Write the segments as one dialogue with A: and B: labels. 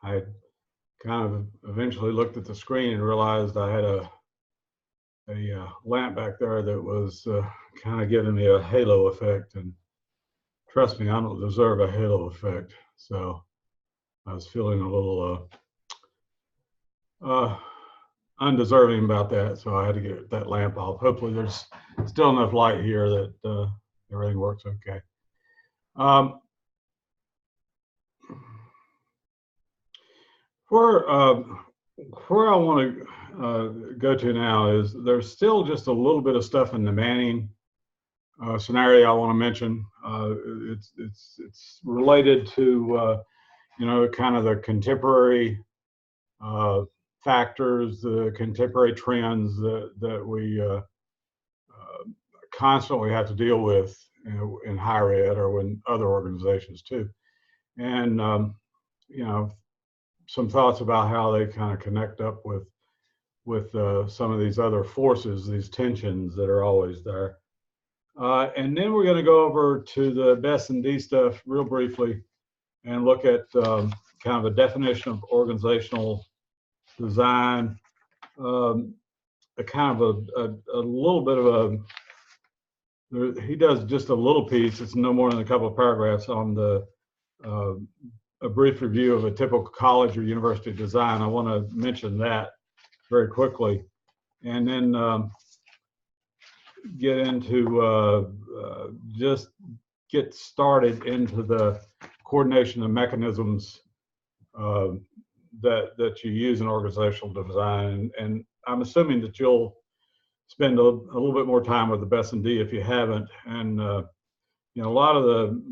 A: I kind of eventually looked at the screen and realized I had a lamp back there that was kind of giving me a halo effect. And trust me, I don't deserve a halo effect. So I was feeling a little undeserving about that. So I had to get that lamp off. Hopefully there's still enough light here that everything works okay. Where I want to go to now is there's still just a little bit of stuff in the Manning scenario I want to mention. It's related to kind of the contemporary factors, the contemporary trends that we constantly have to deal with in higher ed or in other organizations too, and some thoughts about how they kind of connect up with some of these other forces, these tensions that are always there. And then we're going to go over to the BESS&D stuff real briefly and look at kind of a definition of organizational design, a kind of a little bit of he does just a little piece, it's no more than a couple of paragraphs on the a brief review of a typical college or university design. I want to mention that very quickly, and then get into just get started into the coordination of mechanisms that you use in organizational design. And I'm assuming that you'll spend a little bit more time with the BESS&D if you haven't. And a lot of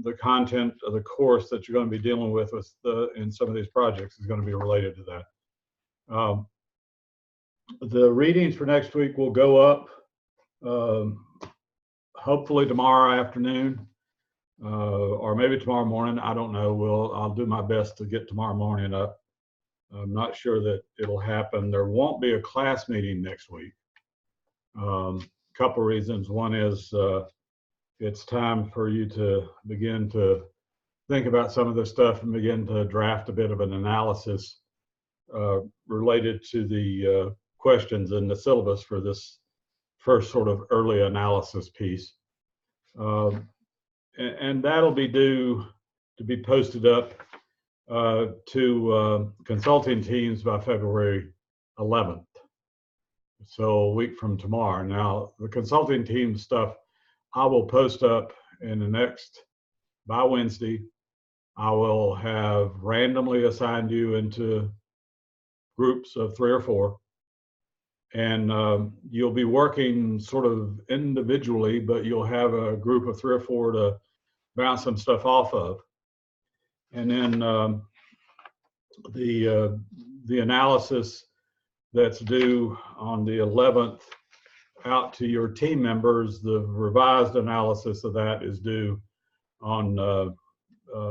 A: the content of the course that you're going to be dealing with in some of these projects is going to be related to that. The readings for next week will go up hopefully tomorrow afternoon or maybe tomorrow morning. I don't know. I'll do my best to get tomorrow morning up. I'm not sure that it'll happen. There won't be a class meeting next week. Couple reasons. One is it's time for you to begin to think about some of this stuff and begin to draft a bit of an analysis related to the questions in the syllabus for this first sort of early analysis piece. And that'll be due to be posted up to consulting teams by February 11th. So a week from tomorrow. Now, the consulting team stuff I will post up in the next, by Wednesday. I will have randomly assigned you into groups of 3 or 4. And you'll be working sort of individually, but you'll have a group of 3 or 4 to bounce some stuff off of. And then the analysis that's due on the 11th out to your team members, the revised analysis of that is due on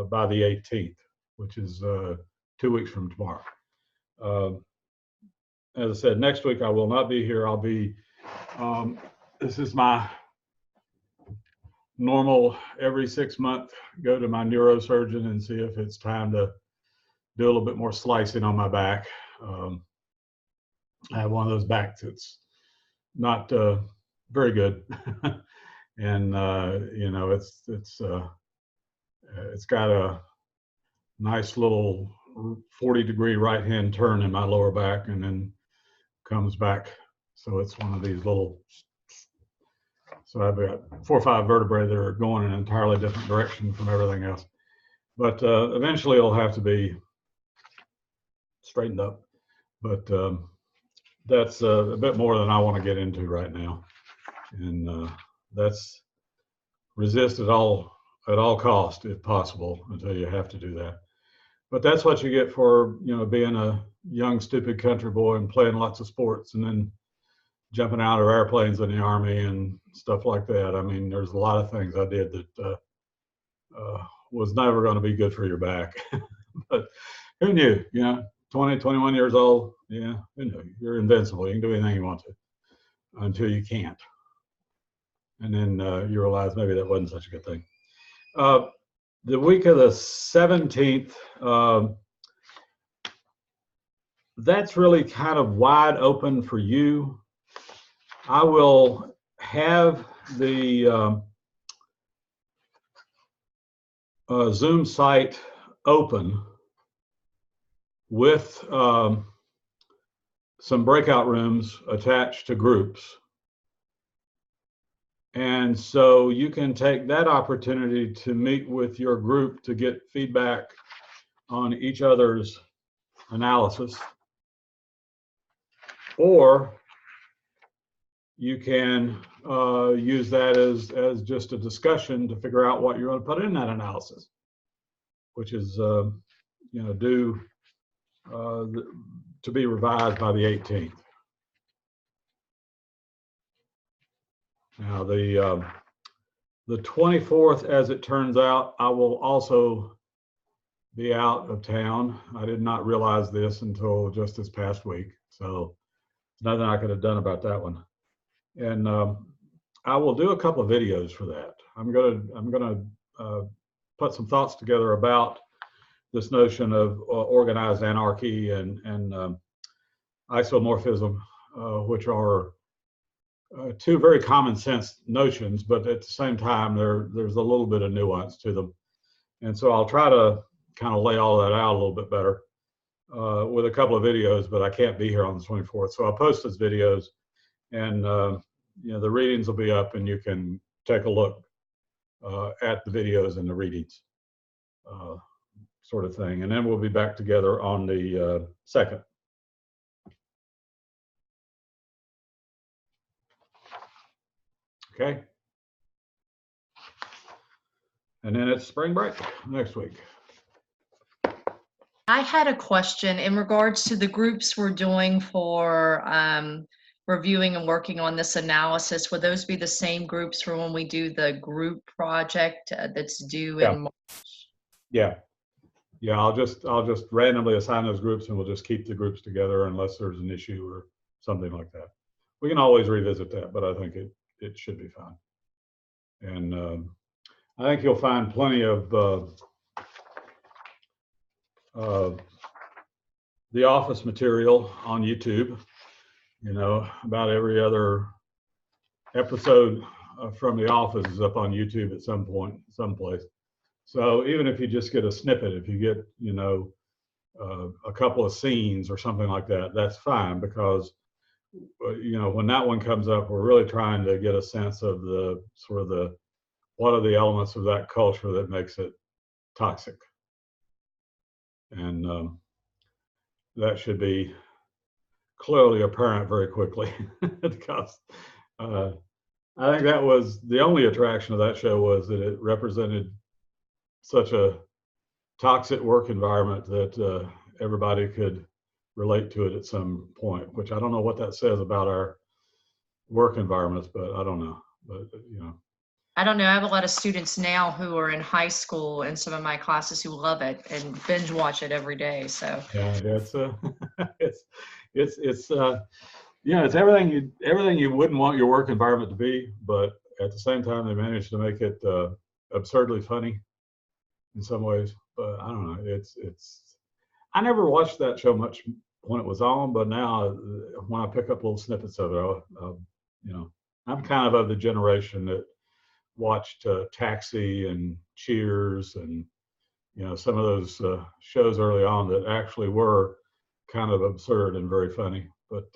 A: by the 18th, which is 2 weeks from tomorrow. As I said, next week I will not be here. I'll be, this is my normal every 6 month, go to my neurosurgeon and see if it's time to do a little bit more slicing on my back. I have one of those backs that's not very good. And it's got a nice little 40-degree right hand turn in my lower back and then comes back. So it's one of these little, so I've got 4 or 5 vertebrae that are going in an entirely different direction from everything else. But eventually it'll have to be straightened up. But that's a bit more than I want to get into right now. And that's resist at all cost, if possible, until you have to do that. But that's what you get for being a young, stupid country boy and playing lots of sports and then jumping out of airplanes in the Army and stuff like that. I mean, there's a lot of things I did that was never going to be good for your back. But who knew? 20, 21 years old, who knew? You're invincible. You can do anything you want to until you can't. And then you realize maybe that wasn't such a good thing. The week of the 17th, that's really kind of wide open for you. I will have the Zoom site open with some breakout rooms attached to groups. And so you can take that opportunity to meet with your group to get feedback on each other's analysis. Or you can use that as just a discussion to figure out what you're going to put in that analysis, which is due to be revised by the 18th. Now the 24th, as it turns out, I will also be out of town. I did not realize this until just this past week, so there's nothing I could have done about that one. And I will do a couple of videos for that. I'm gonna put some thoughts together about this notion of organized anarchy and isomorphism, which are two very common sense notions, but at the same time, there's a little bit of nuance to them. And so I'll try to kind of lay all that out a little bit better with a couple of videos, but I can't be here on the 24th. So I'll post those videos, and the readings will be up, and you can take a look at the videos and the readings, sort of thing. And then we'll be back together on the 2nd. Okay. And then it's spring break next week.
B: I had a question in regards to the groups we're doing for reviewing and working on this analysis. Would those be the same groups for when we do the group project that's due in March?
A: Yeah. I'll just randomly assign those groups, and we'll just keep the groups together unless there's an issue or something like that. We can always revisit that, but I think it should be fine. And I think you'll find plenty of the office material on YouTube. About every other episode from The Office is up on YouTube at some point, someplace. So even if you just get a snippet, if you get, a couple of scenes or something like that, that's fine, because, when that one comes up, we're really trying to get a sense of what are the elements of that culture that makes it toxic. And that should be clearly apparent very quickly, because I think that was the only attraction of that show, was that it represented such a toxic work environment that everybody could relate to it at some point, which I don't know what that says about our work environments, but I don't know. But
B: I don't know. I have a lot of students now who are in high school in some of my classes who love it and binge watch it every day. So
A: yeah, it's everything you wouldn't want your work environment to be, but at the same time, they managed to make it absurdly funny in some ways. But I don't know. I never watched that show much when it was on, but now when I pick up little snippets of it, I'm kind of the generation that watched Taxi and Cheers and some of those shows early on that actually were kind of absurd and very funny. But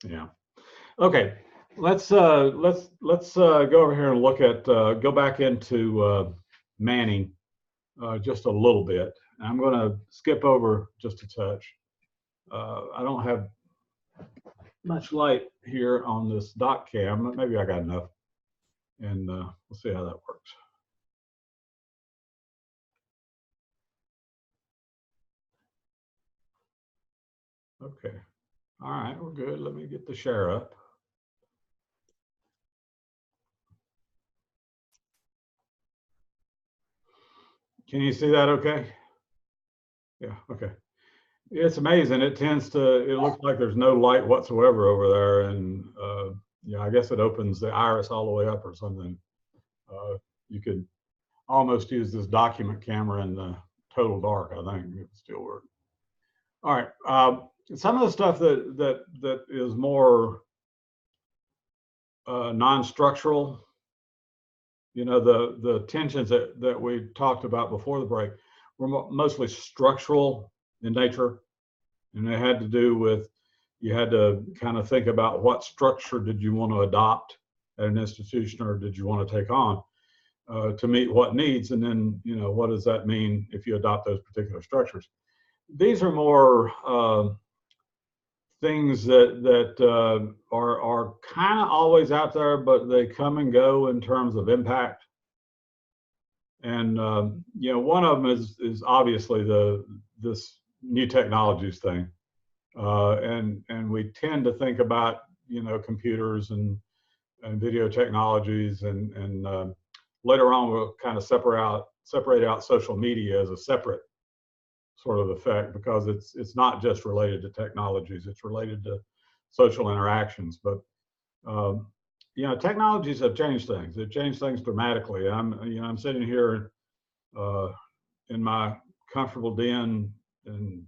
A: yeah, okay. Let's go over here and look at go back into Manning just a little bit. I'm going to skip over just a touch. I don't have much light here on this doc cam. Maybe I got enough, and we'll see how that works. Okay. All right, we're good. Let me get the share up. Can you see that okay? Yeah, okay. It's amazing. It looks like there's no light whatsoever over there. And I guess it opens the iris all the way up or something. You could almost use this document camera in the total dark, I think it would still work. All right. Some of the stuff that is more non-structural, the tensions that we talked about before the break were mostly structural in nature, and they had to do with, you had to kind of think about what structure did you want to adopt at an institution, or did you want to take on to meet what needs, and then what does that mean if you adopt those particular structures. These are more things that are kind of always out there, but they come and go in terms of impact. And one of them is obviously this new technologies thing, and we tend to think about computers and video technologies, and later on we'll kind of separate out social media as a separate sort of effect, because it's not just related to technologies, it's related to social interactions. But technologies have changed things. They've changed things dramatically. I'm sitting here in my comfortable den and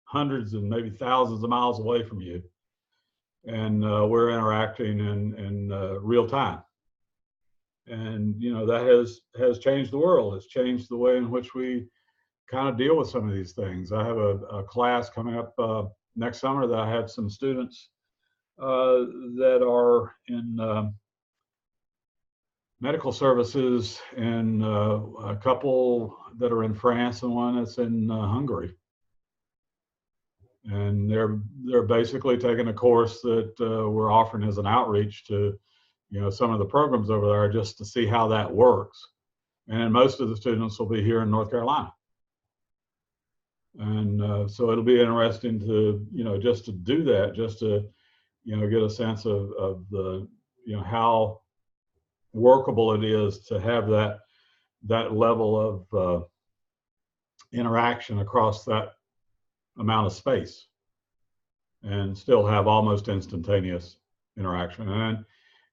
A: hundreds and maybe thousands of miles away from you, and we're interacting in real time. And that has changed the world. It's changed the way in which we kind of deal with some of these things. I have a class coming up next summer that I have some students that are in medical services, and a couple that are in France and one that's in Hungary. And they're basically taking a course that we're offering as an outreach to some of the programs over there, just to see how that works. And most of the students will be here in North Carolina. And so it'll be interesting to, just to do that, just to, get a sense of the, how workable it is to have that level of interaction across that amount of space, and still have almost instantaneous interaction.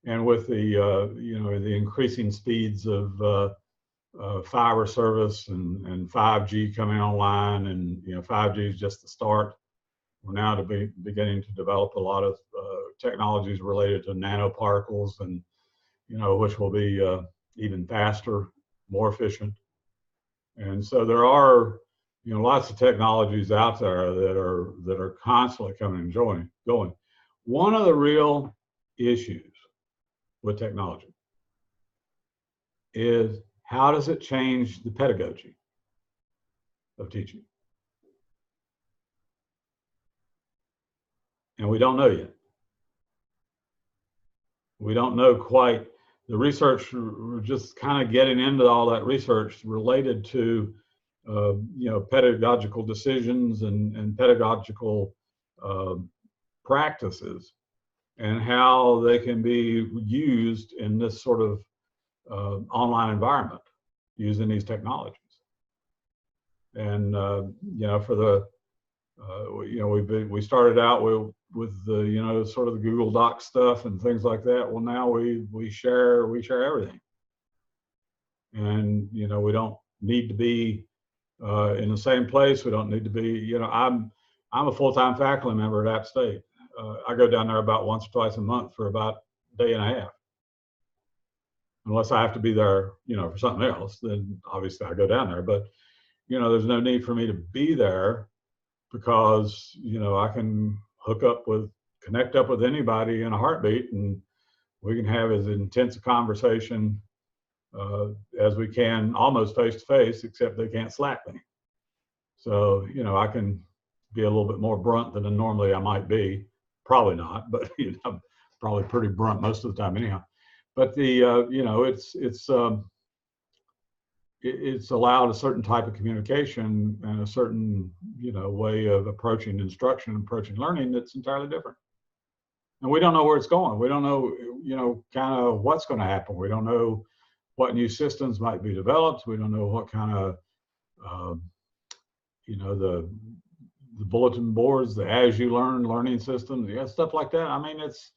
A: And with the, the increasing speeds of fiber service and 5G coming online, and 5G is just the start. We're now beginning to develop a lot of technologies related to nanoparticles, and which will be even faster, more efficient. And so there are lots of technologies out there that are constantly coming and going. One of the real issues with technology is, how does it change the pedagogy of teaching? And we don't know yet. We don't know quite. The research, we're just kind of getting into all that research related to pedagogical decisions and pedagogical practices, and how they can be used in this sort of online environment using these technologies. And for the we started out with the sort of the Google Doc stuff and things like that. Well, now we share everything, and we don't need to be in the same place. We don't need to be. I'm a full-time faculty member at App State. I go down there about once or twice a month for about a day and a half. Unless I have to be there, for something else, then obviously I go down there. But, there's no need for me to be there, because, I can connect up with anybody in a heartbeat, and we can have as intense a conversation as we can, almost face to face, except they can't slap me. So, I can be a little bit more blunt than normally I might be. Probably not, but, I'm probably pretty blunt most of the time anyhow. But the it's allowed a certain type of communication and a certain way of approaching instruction, approaching learning, that's entirely different. And we don't know where it's going. We don't know kind of what's going to happen. We don't know what new systems might be developed. We don't know what kind of the bulletin boards, the As You Learn learning systems, stuff like that. I mean, it's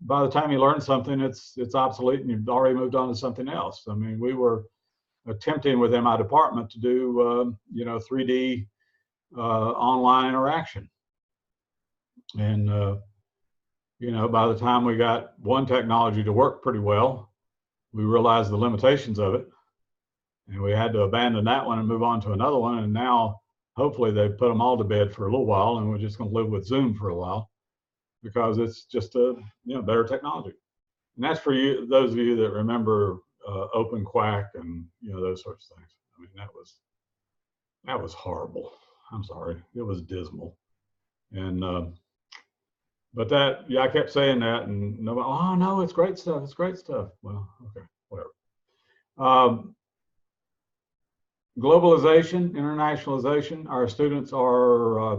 A: by the time you learn something, it's obsolete, and you've already moved on to something else. I mean, we were attempting within my department to do 3D online interaction. And, you know, by the time we got one technology to work pretty well, we realized the limitations of it. And we had to abandon that one and move on to another one. And now, hopefully, they put them all to bed for a little while, and we're just going to live with Zoom for a while because it's just a better technology. And that's for you, those of you that remember OpenQuack and those sorts of things. I mean, that was horrible. I'm sorry, it was dismal. And but that, I kept saying that, and nobody, oh no, it's great stuff. It's great stuff. Well, okay, whatever. Globalization, internationalization. Our students are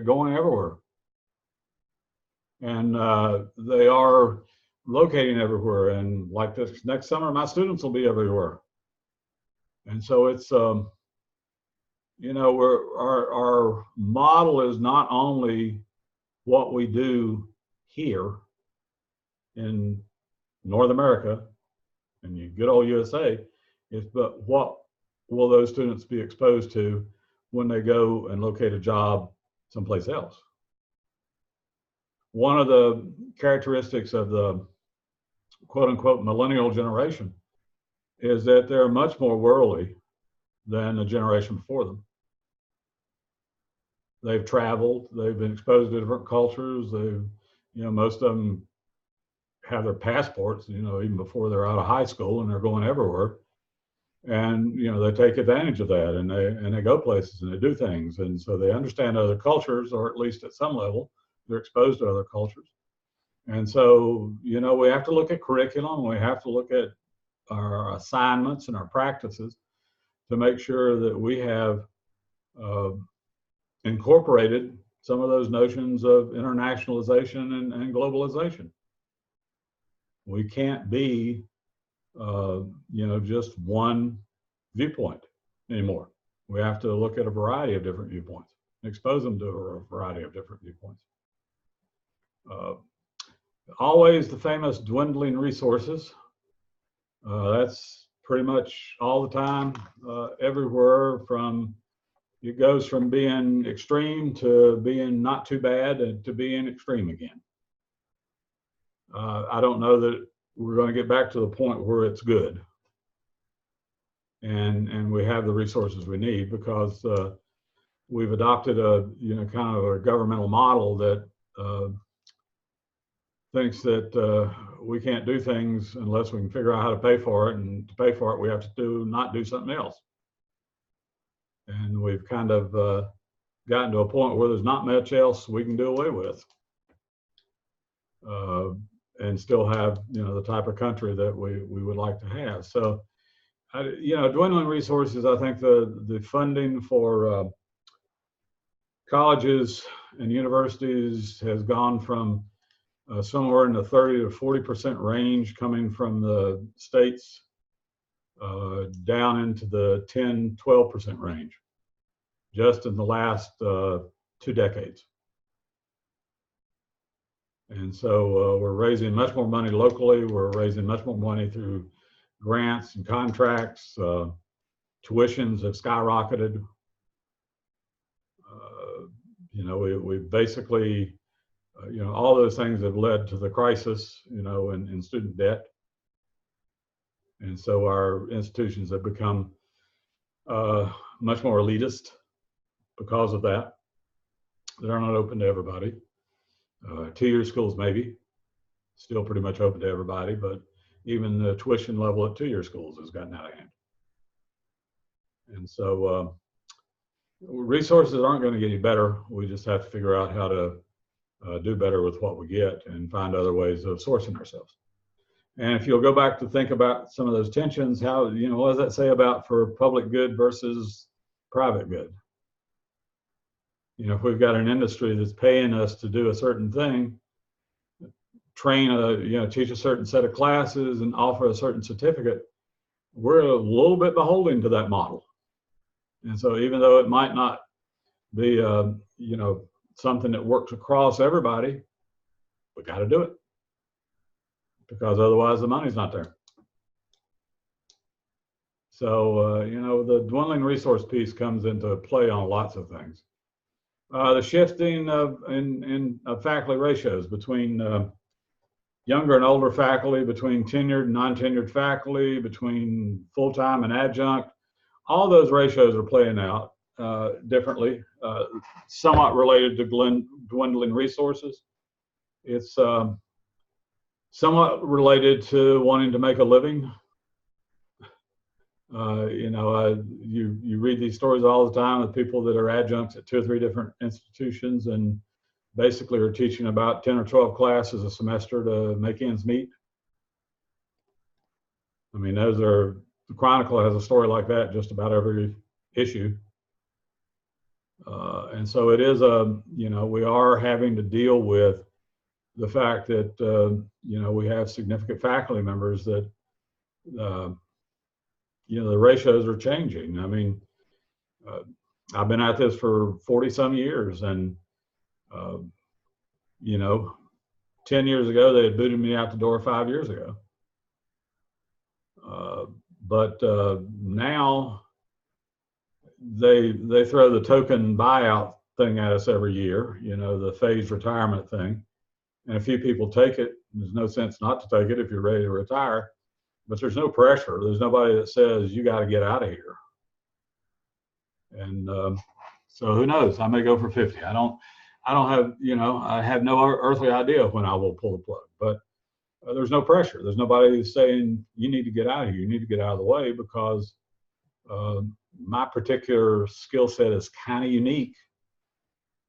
A: going everywhere, and they are locating everywhere. And like this next summer, my students will be everywhere. And so it's our model is not only what we do here in North America and you good old USA, but what will those students be exposed to when they go and locate a job someplace else? One of the characteristics of the quote unquote millennial generation is that they're much more worldly than the generation before them. They've traveled, they've been exposed to different cultures. Most of them have their passports, even before they're out of high school, and they're going everywhere. And they take advantage of that, and they go places and they do things, and so they understand other cultures, or at least at some level, they're exposed to other cultures. And so we have to look at curriculum, we have to look at our assignments and our practices to make sure that we have incorporated some of those notions of internationalization and globalization. We can't be just one viewpoint anymore. We have to look at a variety of different viewpoints, expose them to a variety of different viewpoints. Always the famous dwindling resources. That's pretty much all the time, everywhere. It goes from being extreme to being not too bad and to being extreme again. I don't know that we're going to get back to the point where it's good and we have the resources we need, because we've adopted a kind of a governmental model that thinks that we can't do things unless we can figure out how to pay for it, and to pay for it we have to not do something else. And we've kind of gotten to a point where there's not much else we can do away with and still have the type of country that we would like to have. So dwindling resources. I think the funding for colleges and universities has gone from somewhere in the 30 to 40% range coming from the states down into the 10, 12% range just in the last 2 decades. And so we're raising much more money locally. We're raising much more money through grants and contracts. Tuitions have skyrocketed. We basically, all those things have led to the crisis, in student debt. And so our institutions have become much more elitist because of that. They're not open to everybody. 2-year schools maybe, still pretty much open to everybody, but even the tuition level at 2-year schools has gotten out of hand. And so resources aren't going to get any better. We just have to figure out how to do better with what we get and find other ways of sourcing ourselves. And if you'll go back to think about some of those tensions, how, what does that say about for public good versus private good? If we've got an industry that's paying us to do a certain thing, teach a certain set of classes and offer a certain certificate, we're a little bit beholden to that model. And so even though it might not be, something that works across everybody, we got to do it, because otherwise the money's not there. So, the dwindling resource piece comes into play on lots of things. The shifting of faculty ratios between younger and older faculty, between tenured and non-tenured faculty, between full-time and adjunct, all those ratios are playing out differently, somewhat related to dwindling resources. It's somewhat related to wanting to make a living. You read these stories all the time of people that are adjuncts at 2 or 3 different institutions and basically are teaching about 10 or 12 classes a semester to make ends meet. I mean, the Chronicle has a story like that just about every issue. And so it is we are having to deal with the fact that, we have significant faculty members that, the ratios are changing. I mean, I've been at this for 40 some years, and 10 years ago, they had booted me out the door 5 years ago. But now they throw the token buyout thing at us every year, the phased retirement thing. And a few people take it. There's no sense not to take it if you're ready to retire, but there's no pressure. There's nobody that says you got to get out of here. And so who knows? I may go for 50. I don't have, I have no earthly idea when I will pull the plug, but there's no pressure. There's nobody saying you need to get out of here. You need to get out of the way, because my particular skill set is kind of unique,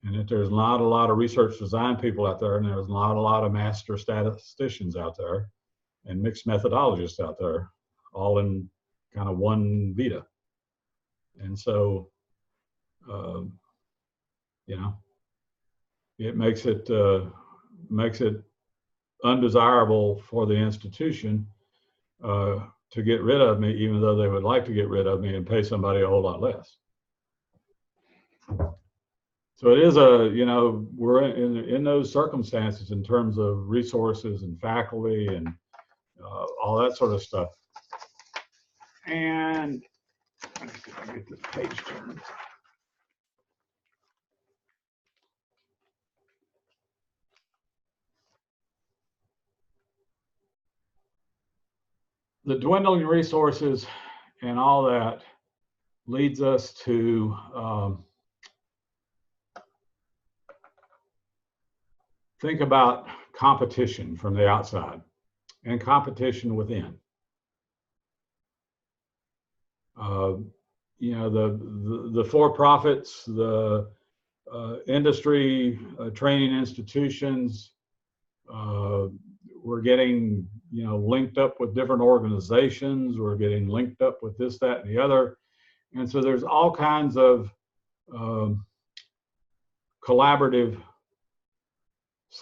A: and that there's not a lot of research design people out there, and there's not a lot of master statisticians out there and mixed methodologists out there, all in kind of one vita. And so, it makes it undesirable for the institution to get rid of me, even though they would like to get rid of me and pay somebody a whole lot less. So it is we're in those circumstances in terms of resources and faculty and all that sort of stuff. And let me see if I get this page turned. The dwindling resources and all that leads us to think about competition from the outside and competition within. The for-profits, the industry training institutions, we're getting linked up with different organizations. We're getting linked up with this, that, and the other. And so there's all kinds of collaborative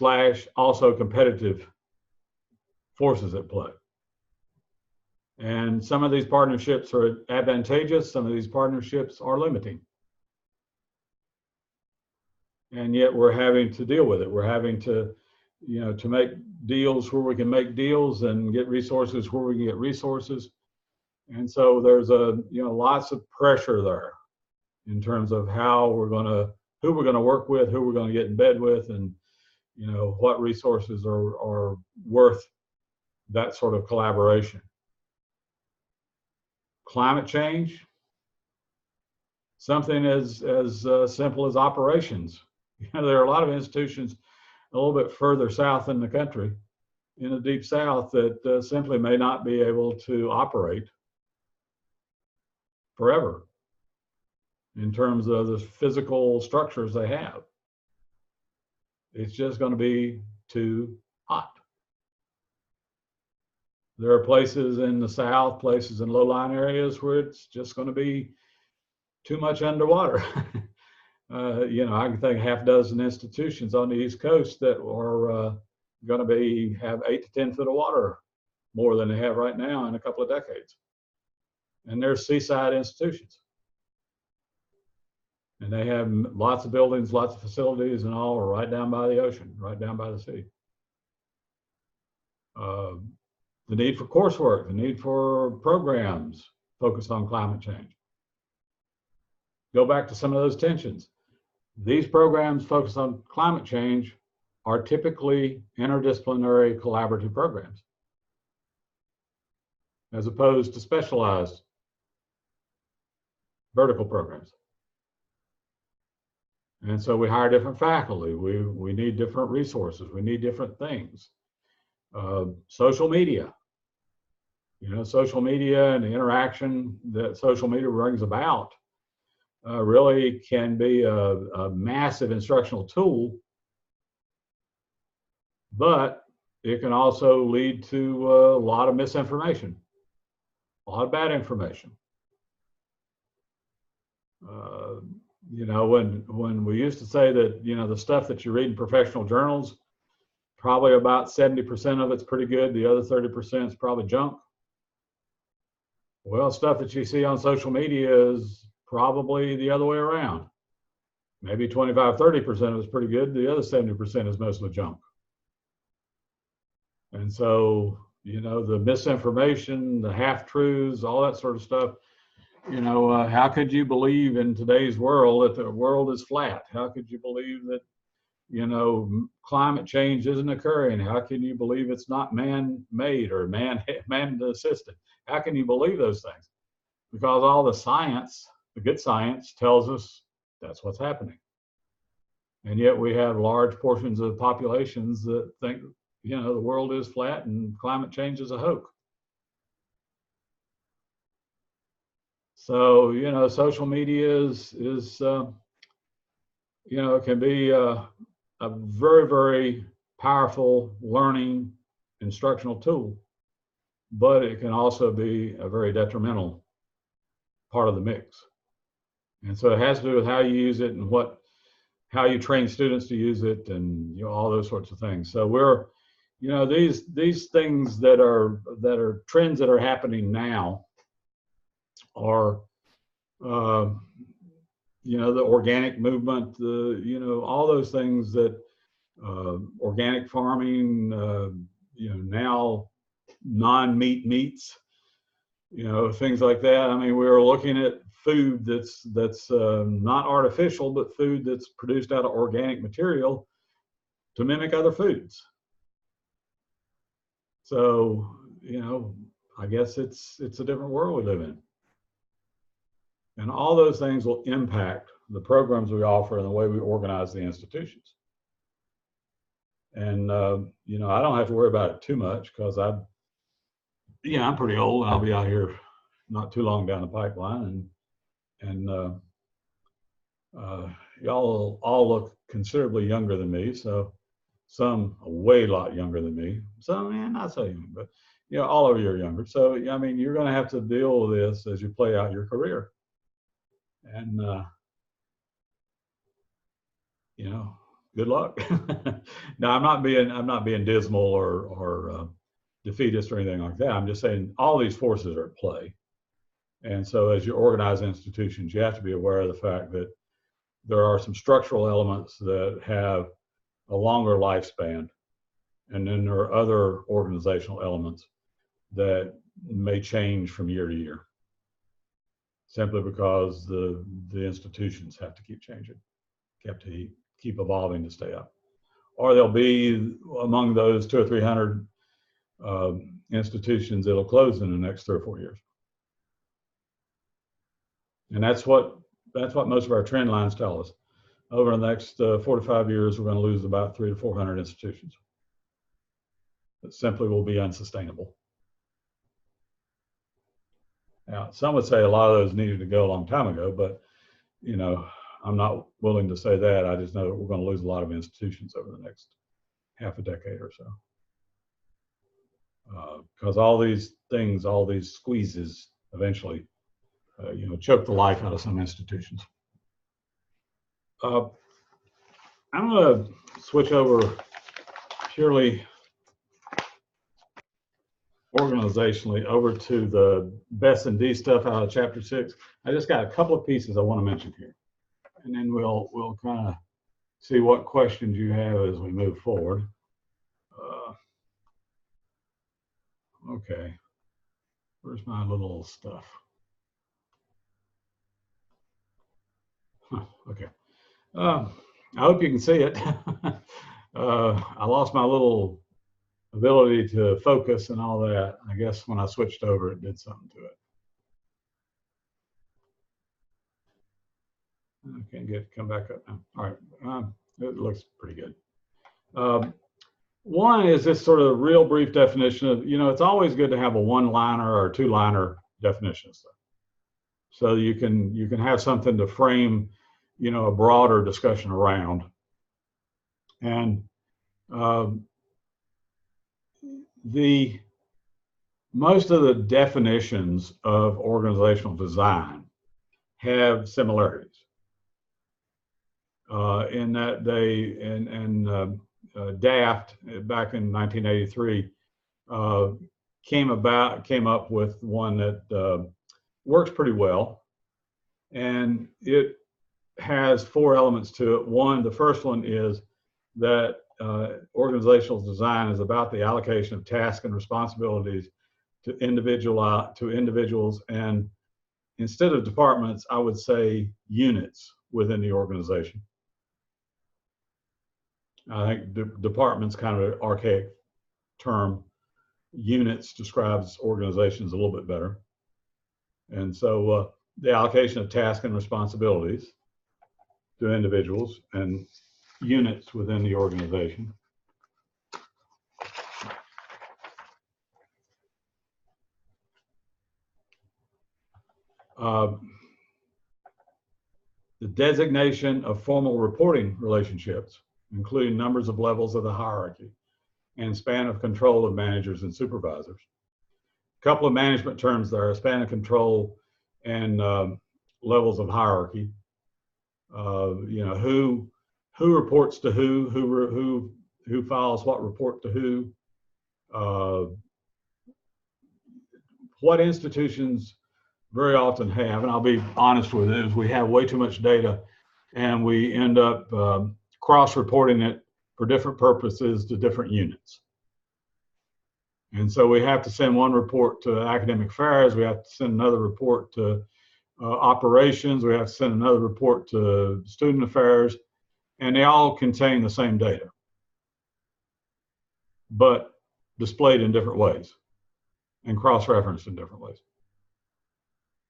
A: / also competitive forces at play. And some of these partnerships are advantageous. Some of these partnerships are limiting. And yet we're having to deal with it. We're having to to make deals where we can make deals and get resources where we can get resources. And so there's lots of pressure there in terms of who we're going to work with, who we're going to get in bed with, and what resources are worth that sort of collaboration. Climate change, something as simple as operations. There are a lot of institutions a little bit further south in the country, in the deep south, that simply may not be able to operate forever in terms of the physical structures they have. It's just going to be too hot. There are places in the south, places in low-lying areas where it's just going to be too much underwater. I can think half a dozen institutions on the East Coast that are going to have 8 to 10 foot of water more than they have right now in a couple of decades. And they're seaside institutions. And they have lots of buildings, lots of facilities, and all right down by the ocean, right down by the sea. The need for coursework, the need for programs focused on climate change. Go back to some of those tensions. these programs focused on climate change are typically interdisciplinary collaborative programs, as opposed to specialized vertical programs. And so we hire different faculty. We need different resources. We need different things. Social media, social media and the interaction that social media brings about really can be a massive instructional tool, but it can also lead to a lot of misinformation, a lot of bad information. When we used to say that, the stuff that you read in professional journals, probably about 70% of it's pretty good. The other 30% is probably junk. Well, stuff that you see on social media is probably the other way around. Maybe 25, 30% of it's pretty good. The other 70% is mostly junk. And so, the misinformation, the half-truths, all that sort of stuff, how could you believe in today's world that the world is flat? How could you believe that, climate change isn't occurring? How can you believe it's not man-made or man-assisted? How can you believe those things? Because all the science, the good science, tells us that's what's happening. And yet we have large portions of populations that think, the world is flat and climate change is a hoax. So, social media can be a very, very powerful learning instructional tool, but it can also be a very detrimental part of the mix. And so it has to do with how you use it and how you train students to use it, and all those sorts of things. So we're, these things that are trends that are happening now are the organic movement, all those things that organic farming, now non-meat meats, things like that. I mean, we were looking at food that's not artificial, but food that's produced out of organic material to mimic other foods. So, I guess it's a different world we live in. And all those things will impact the programs we offer and the way we organize the institutions. And, I don't have to worry about it too much because I'm pretty old and I'll be out here not too long down the pipeline. And y'all all look considerably younger than me. So some a way lot younger than me. Some, not so young, but, all of you are younger. So, I mean, you're going to have to deal with this as you play out your career. And, good luck. Now, I'm not being dismal or defeatist or anything like that. I'm just saying all these forces are at play. And so as you organize institutions, you have to be aware of the fact that there are some structural elements that have a longer lifespan. And then there are other organizational elements that may change from year to year, simply because the institutions have to keep changing, have to keep evolving to stay up. Or there'll be among those 200 or 300 institutions that'll close in the next 3 or 4 years. And that's what most of our trend lines tell us. Over the next 4 to 5 years, we're going to lose about 300 to 400 institutions. It simply will be unsustainable. Now, some would say a lot of those needed to go a long time ago, but, I'm not willing to say that. I just know that we're going to lose a lot of institutions over the next half a decade or so. Because all these things, all these squeezes eventually, choke the life out of some institutions. I'm going to switch over purely organizationally over to the BESS and D stuff out of Chapter 6. I just got a couple of pieces I want to mention here. And then we'll kind of see what questions you have as we move forward. Okay, where's my little stuff? Okay, I hope you can see it. I lost my little ability to focus and all that. I guess when I switched over, it did something to it. I can't come back up now. All right, it looks pretty good. One is this sort of real brief definition of, it's always good to have a one-liner or two-liner definition of stuff. So you can have something to frame, a broader discussion around. And most of the definitions of organizational design have similarities. In that DAFT back in 1983 came up with one that works pretty well, and it has 4 elements to it. The first one is that organizational design is about the allocation of tasks and responsibilities to individuals, and instead of departments, I would say units within the organization. I think department's kind of an archaic term. Units describes organizations a little bit better. And so the allocation of tasks and responsibilities to individuals and units within the organization. The designation of formal reporting relationships, including numbers of levels of the hierarchy and span of control of managers and supervisors. A couple of management terms there: span of control and levels of hierarchy. Who reports to who files what report to who. What institutions very often have, and I'll be honest with it, is we have way too much data and we end up cross-reporting it for different purposes to different units. And so we have to send one report to academic affairs, we have to send another report to operations, we have to send another report to student affairs, and they all contain the same data, but displayed in different ways and cross-referenced in different ways.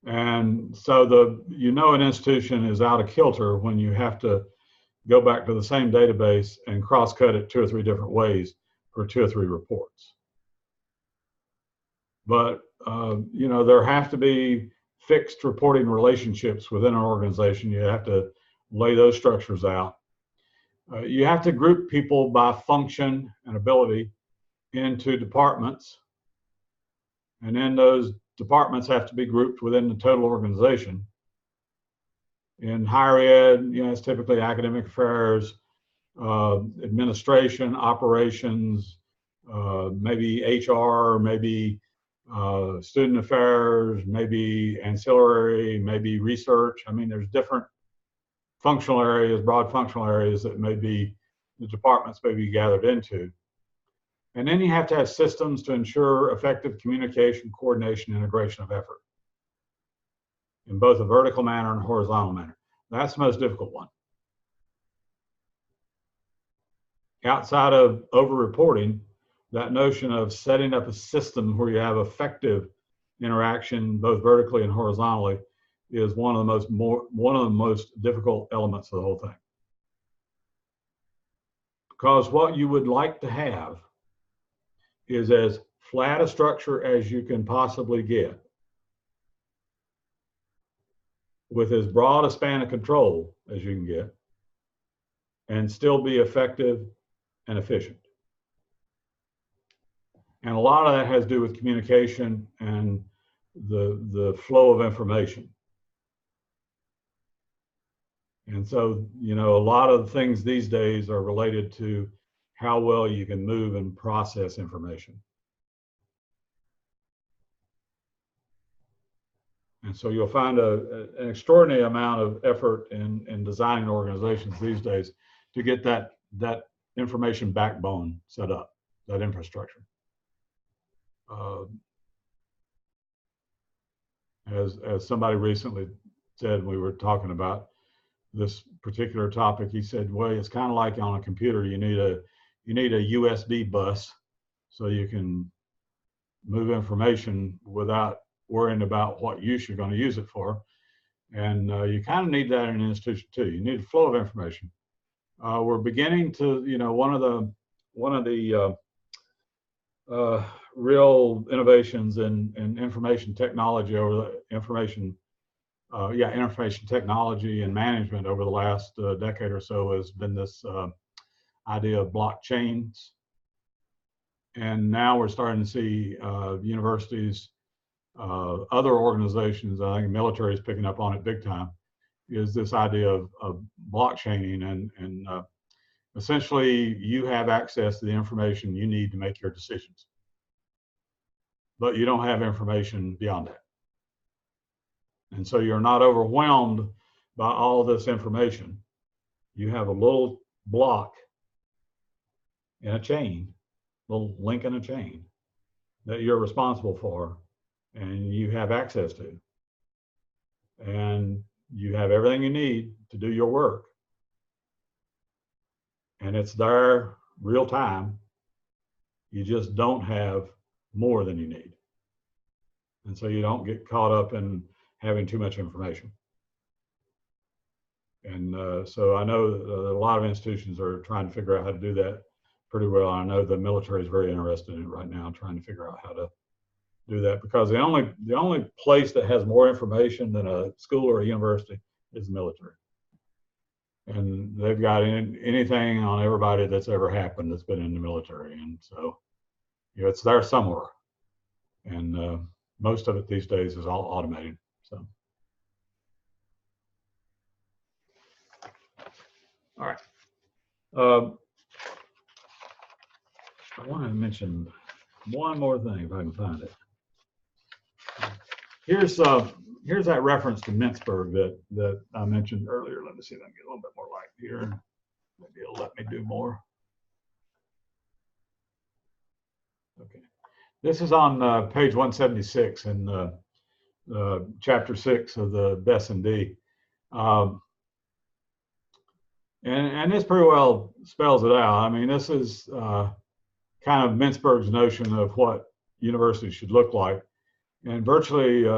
A: And so an institution is out of kilter when you have to go back to the same database and cross-cut it 2 or 3 different ways for 2 or 3 reports. But there have to be fixed reporting relationships within an organization. You have to lay those structures out. You have to group people by function and ability into departments, and then those departments have to be grouped within the total organization. In higher ed, it's typically academic affairs, administration, operations, maybe HR, maybe student affairs, maybe ancillary, maybe research. I mean, there's different functional areas, broad functional areas that the departments may be gathered into. And then you have to have systems to ensure effective communication, coordination, integration of effort in both a vertical manner and a horizontal manner. That's the most difficult one. Outside of over-reporting, that notion of setting up a system where you have effective interaction both vertically and horizontally is one of the most difficult elements of the whole thing. Because what you would like to have is as flat a structure as you can possibly get, with as broad a span of control as you can get, and still be effective and efficient. And a lot of that has to do with communication and the flow of information. And so, a lot of things these days are related to how well you can move and process information. And so you'll find an extraordinary amount of effort in designing organizations these days to get that information backbone set up, that infrastructure. As somebody recently said, we were talking about, this particular topic. He said, well, it's kind of like on a computer, you need a USB bus so you can move information without worrying about what use you're going to use it for. And you kind of need that in an institution too. You need a flow of information. We're beginning to, one of the real innovations in information technology over the information technology and management over the last decade or so has been this idea of blockchains. And now we're starting to see universities, other organizations, I think the military is picking up on it big time, is this idea of blockchaining. And essentially, you have access to the information you need to make your decisions, but you don't have information beyond that. And so you're not overwhelmed by all this information. You have a little block in a chain, little link in a chain that you're responsible for and you have access to. And you have everything you need to do your work. And it's there real time. You just don't have more than you need. And so you don't get caught up in having too much information. And so I know a lot of institutions are trying to figure out how to do that pretty well. I know the military is very interested in it right now, trying to figure out how to do that, because the only place that has more information than a school or a university is the military. And they've got anything on everybody that's ever happened that's been in the military. And so, it's there somewhere. And most of it these days is all automated. So, all right. I want to mention one more thing if I can find it. Here's that reference to Mintzberg that I mentioned earlier. Let me see if I can get a little bit more light here. Maybe it'll let me do more. Okay. This is on page 176 in chapter 6 of the BESS&D. And this pretty well spells it out. I mean, this is kind of Mintzberg's notion of what universities should look like. And virtually,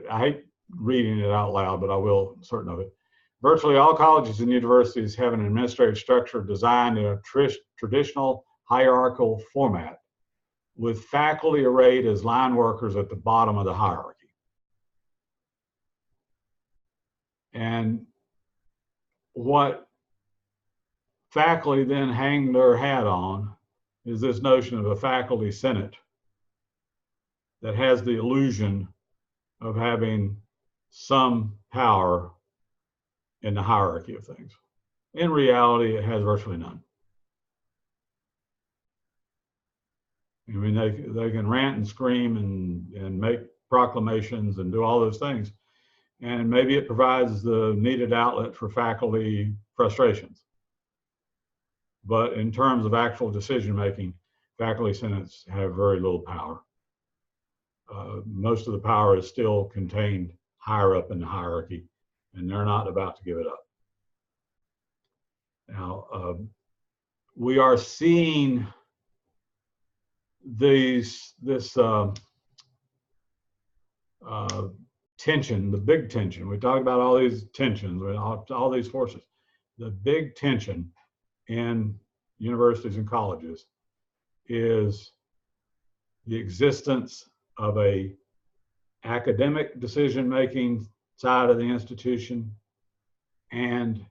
A: I hate reading it out loud, but I will certain of it. Virtually all colleges and universities have an administrative structure designed in a traditional hierarchical format, with faculty arrayed as line workers at the bottom of the hierarchy. And what faculty then hang their hat on is this notion of a faculty senate that has the illusion of having some power in the hierarchy of things. In reality, it has virtually none. I mean, they can rant and scream and make proclamations and do all those things. And maybe it provides the needed outlet for faculty frustrations. But in terms of actual decision-making, faculty senates have very little power. Most of the power is still contained higher up in the hierarchy, and they're not about to give it up. Now, we are seeing this tension, the big tension. We talk about all these tensions, all these forces. The big tension in universities and colleges is the existence of a academic decision-making side of the institution and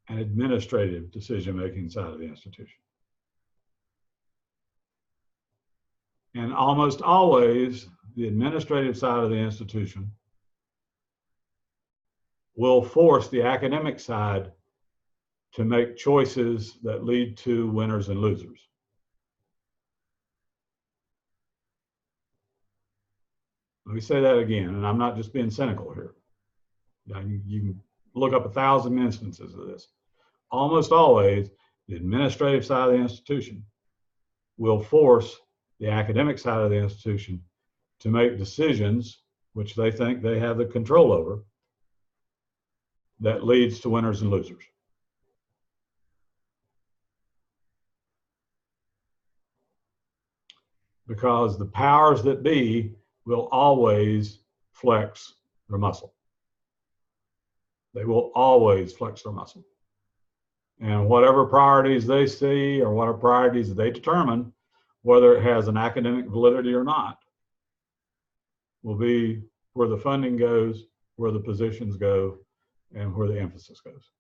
A: an administrative decision-making side of the institution. And almost always, the administrative side of the institution will force the academic side to make choices that lead to winners and losers. Let me say that again, and I'm not just being cynical here. You can look up 1,000 instances of this. Almost always, the administrative side of the institution will force the academic side of the institution to make decisions which they think they have the control over, that leads to winners and losers. Because the powers that be will always flex their muscle. They will always flex their muscle. And whatever priorities they see or whatever priorities they determine, whether it has an academic validity or not, will be where the funding goes, where the positions go, and where the emphasis goes.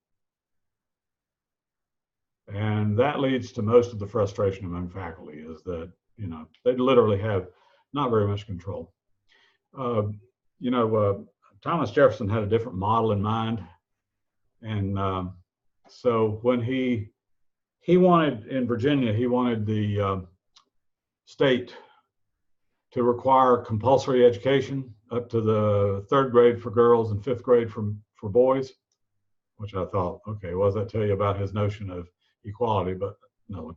A: And that leads to most of the frustration among faculty, is that, you know, they literally have not very much control. Thomas Jefferson had a different model in mind. And so when he wanted, in Virginia, he wanted the state to require compulsory education up to the 3rd grade for girls and 5th grade for boys, which I thought, okay, what does that tell you about his notion of equality? But no.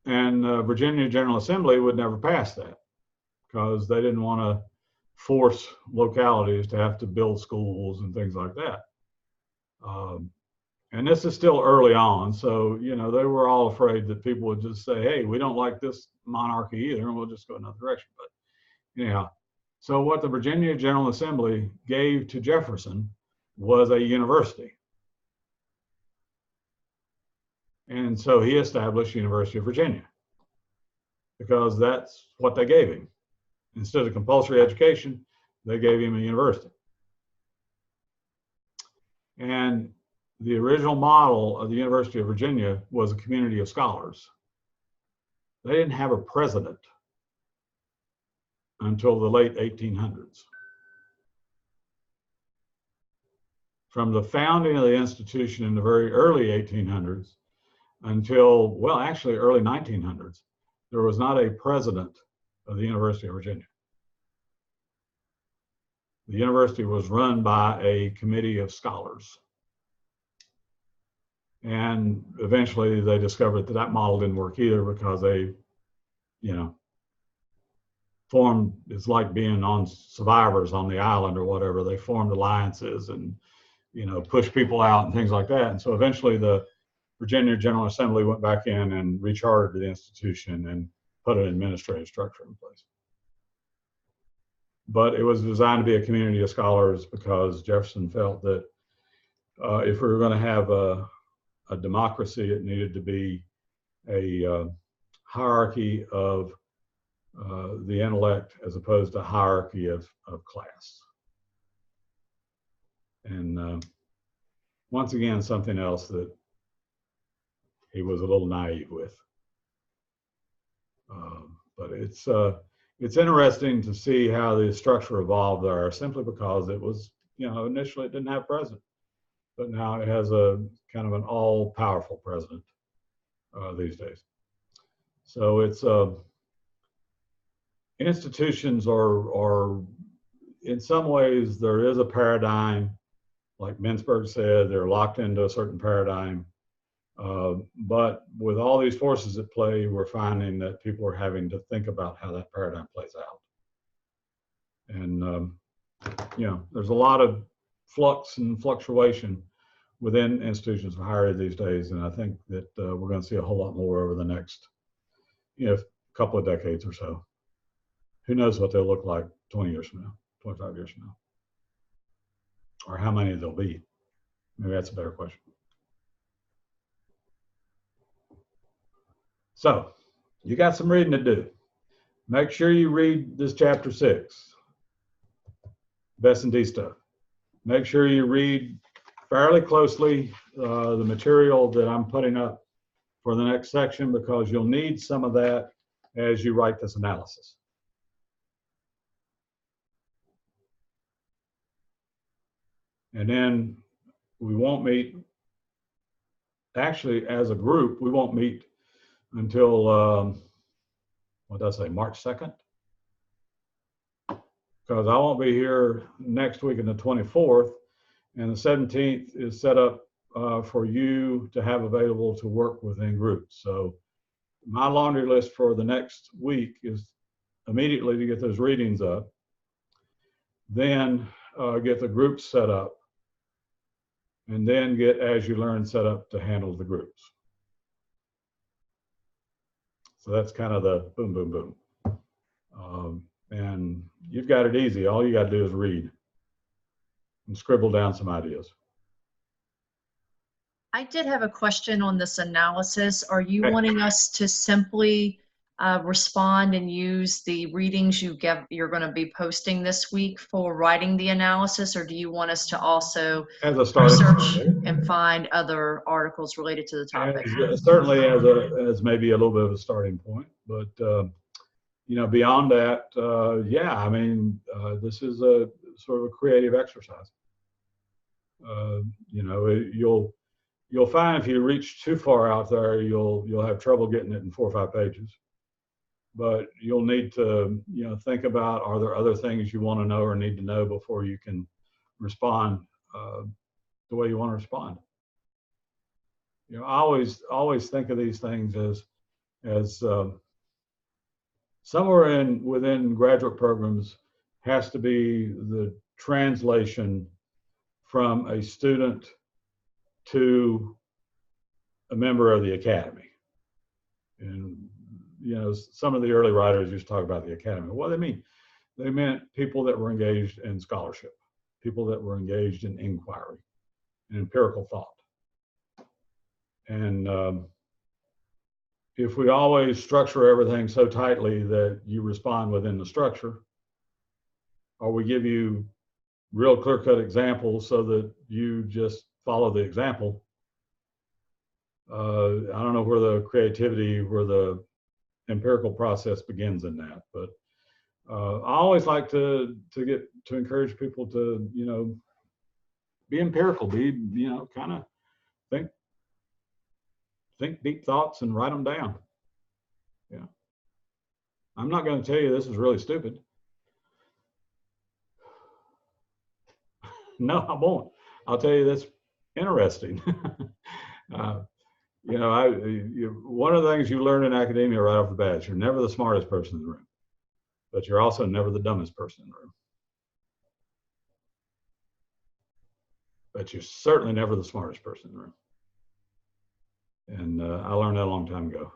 A: Virginia General Assembly would never pass that because they didn't want to force localities to have to build schools and things like that. And this is still early on, so, you know, they were all afraid that people would just say, hey, we don't like this monarchy either, and we'll just go another direction. But yeah, so what the Virginia General Assembly gave to Jefferson was a university. And so he established University of Virginia because that's what they gave him. Instead of compulsory education, they gave him a university. And the original model of the University of Virginia was a community of scholars. They didn't have a president until the late 1800s. From the founding of the institution in the very early 1800s until, well, actually early 1900s, there was not a president of the University of Virginia. The university was run by a committee of scholars. And eventually they discovered that that model didn't work either because they, you know, formed, it's like being on survivors on the island or whatever. They formed alliances and, you know, pushed people out and things like that. And so eventually the Virginia General Assembly went back in and rechartered the institution and put an administrative structure in place. But it was designed to be a community of scholars because Jefferson felt that if we were going to have a democracy, it needed to be a hierarchy of the intellect as opposed to a hierarchy of class. And once again, something else that he was a little naive with. But it's interesting to see how the structure evolved there, simply because it was, you know, initially it didn't have a president, but now it has a kind of an all-powerful president these days. So it's institutions are in some ways there is a paradigm, like Mintzberg said, they're locked into a certain paradigm. But with all these forces at play, we're finding that people are having to think about how that paradigm plays out. And, you know, there's a lot of flux and fluctuation within institutions of higher ed these days. And I think that we're going to see a whole lot more over the next, you know, couple of decades or so. Who knows what they'll look like 20 years from now, 25 years from now, or how many there'll be. Maybe that's a better question. So you got some reading to do. Make sure you read this chapter 6, S&D stuff. Make sure you read fairly closely the material that I'm putting up for the next section, because you'll need some of that as you write this analysis. And then we won't meet, actually as a group, we won't meet until, what did I say, March 2nd? Because I won't be here next week on the 24th, and the 17th is set up for you to have available to work within groups. So my laundry list for the next week is immediately to get those readings up, then get the groups set up, and then get As You Learn set up to handle the groups. So that's kind of the boom, boom, boom. And you've got it easy. All you got to do is read and scribble down some ideas.
B: I did have a question on this analysis. Are you
A: Okay.
B: wanting us to simply respond and use the readings you're going to be posting this week for writing the analysis, or do you want us to also
A: As a starting
B: research
A: point,
B: and find other articles related to the topic?
A: certainly as maybe a little bit of a starting point, but you know, beyond that, yeah, I mean, this is a sort of a creative exercise. You know, you'll find if you reach too far out there, you'll have trouble getting it in 4 or 5 pages. But you'll need to, you know, think about, are there other things you want to know or need to know before you can respond the way you want to respond. You know, I always think of these things as somewhere within graduate programs has to be the translation from a student to a member of the academy. And you know, some of the early writers used to talk about the academy. What do they mean? They meant people that were engaged in scholarship, people that were engaged in inquiry and empirical thought. And if we always structure everything so tightly that you respond within the structure, or we give you real clear-cut examples so that you just follow the example, I don't know where the creativity, where the empirical process begins in that. But I always like to encourage people to, you know, be empirical, be, you know, kind of think deep thoughts and write them down. Yeah. I'm not going to tell you this is really stupid. No, I won't. I'll tell you that's interesting. You know, one of the things you learn in academia right off the bat is you're never the smartest person in the room, but you're also never the dumbest person in the room. But you're certainly never the smartest person in the room. And I learned that a long time ago.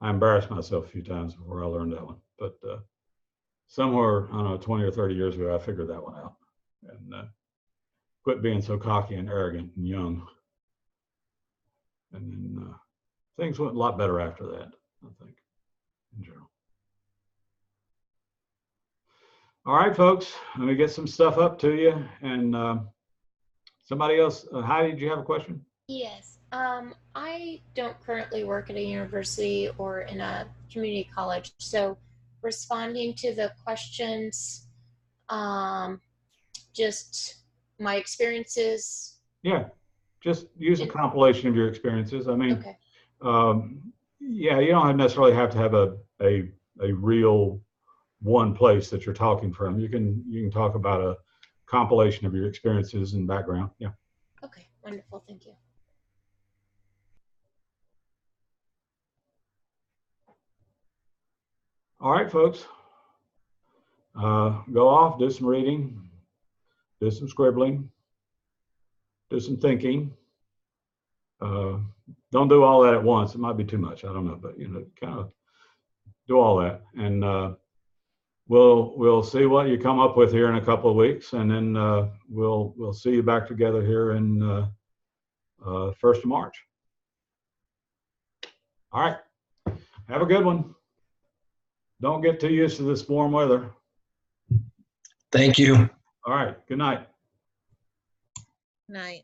A: I embarrassed myself a few times before I learned that one. But somewhere, I don't know, 20 or 30 years ago, I figured that one out. And quit being so cocky and arrogant and young. And then things went a lot better after that, I think, in general. All right, folks, let me get some stuff up to you. And somebody else, Heidi, did you have a question?
C: Yes. I don't currently work at a university or in a community college, so responding to the questions, just my experiences.
A: Yeah, just use a compilation of your experiences. I mean,
C: Okay.
A: Yeah, you don't necessarily have to have a real one place that you're talking from. You can talk about a compilation of your experiences and background. Yeah.
C: Okay, wonderful. Thank you.
A: All right, folks. Go off, do some reading, do some scribbling, do some thinking. Don't do all that at once. It might be too much. I don't know, but you know, kind of do all that, and we'll see what you come up with here in a couple of weeks, and then we'll see you back together here in 1st of March. All right. Have a good one. Don't get too used to this warm weather.
D: Thank you.
A: All right. Good night.
E: Night.